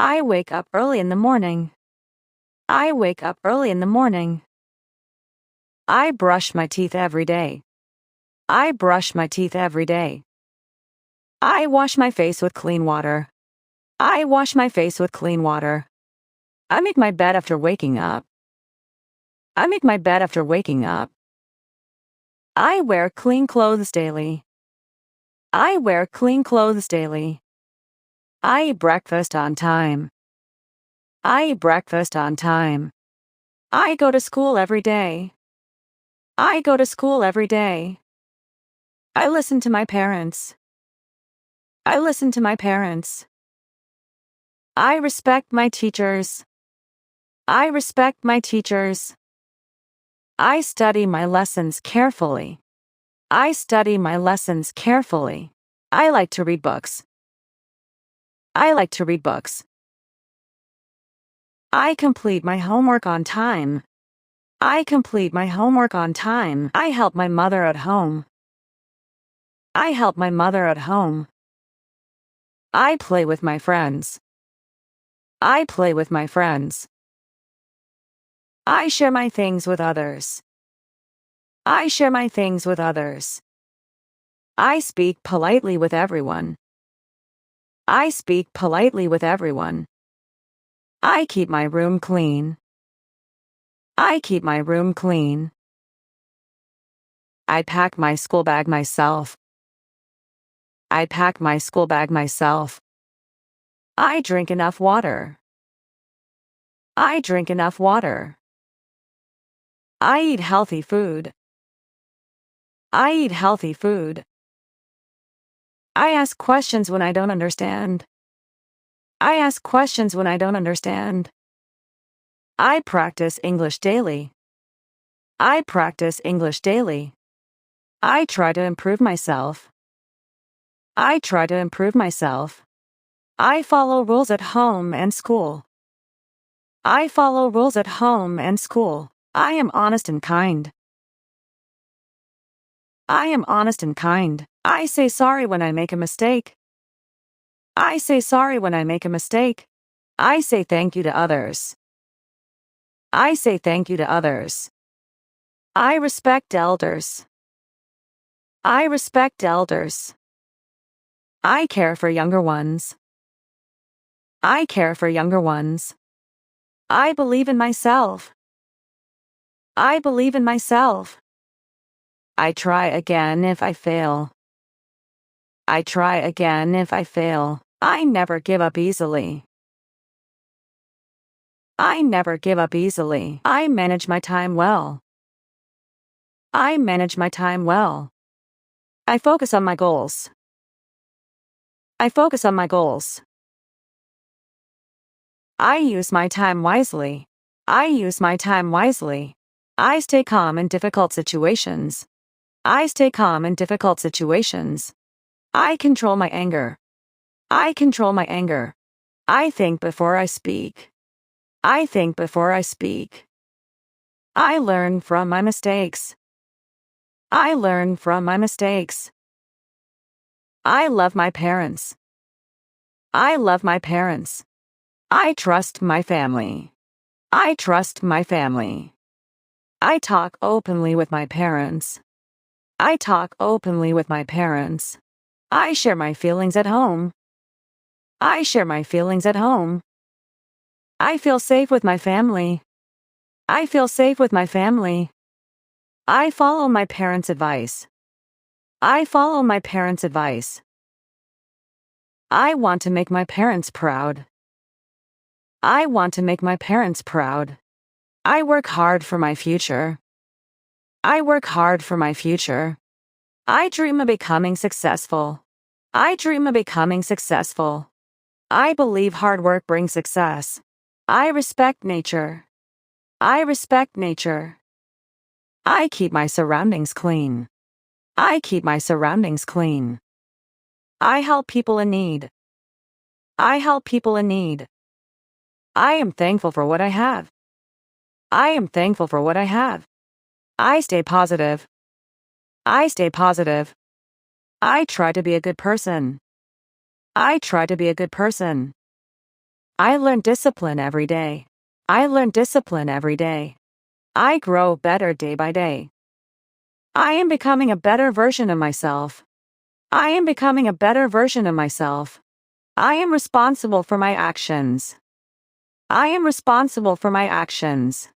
I wake up early in the morning. I wake up early in the morning. I brush my teeth every day. I brush my teeth every day. I wash my face with clean water. I wash my face with clean water. I make my bed after waking up. I make my bed after waking up. I wear clean clothes daily. I wear clean clothes daily. I eat breakfast on time. I eat breakfast on time. I go to school every day. I go to school every day. I listen to my parents. I listen to my parents. I respect my teachers. I respect my teachers. I study my lessons carefully. I study my lessons carefully. I like to read books. I like to read books. I complete my homework on time. I complete my homework on time. I help my mother at home. I help my mother at home. I play with my friends. I play with my friends. I share my things with others. I share my things with others. I speak politely with everyone. I speak politely with everyone. I keep my room clean. I keep my room clean. I pack my school bag myself. I pack my school bag myself. I drink enough water. I drink enough water. I eat healthy food. I eat healthy food. I ask questions when I don't understand. I ask questions when I don't understand. I practice English daily. I practice English daily. I try to improve myself. I try to improve myself. I follow rules at home and school. I follow rules at home and school. I am honest and kind. I am honest and kind. I say sorry when I make a mistake. I say sorry when I make a mistake. I say thank you to others. I say thank you to others. I respect elders. I respect elders. I care for younger ones. I care for younger ones. I believe in myself. I believe in myself. I try again if I fail. I try again if I fail. I never give up easily. I never give up easily. I manage my time well. I manage my time well. I focus on my goals. I focus on my goals. I use my time wisely. I use my time wisely. I stay calm in difficult situations. I stay calm in difficult situations. I control my anger. I control my anger. I think before I speak. I think before I speak. I learn from my mistakes. I learn from my mistakes. I love my parents. I love my parents. I trust my family. I trust my family. I talk openly with my parents. I talk openly with my parents. I share my feelings at home. I share my feelings at home. I feel safe with my family. I feel safe with my family. I follow my parents' advice. I follow my parents' advice. I want to make my parents proud. I want to make my parents proud. I work hard for my future. I work hard for my future. I dream of becoming successful. I dream of becoming successful. I believe hard work brings success. I respect nature. I respect nature. I keep my surroundings clean. I keep my surroundings clean. I help people in need. I help people in need. I am thankful for what I have. I am thankful for what I have. I stay positive. I stay positive. I try to be a good person. I try to be a good person. I learn discipline every day. I learn discipline every day. I grow better day by day. I am becoming a better version of myself. I am becoming a better version of myself. I am responsible for my actions. I am responsible for my actions.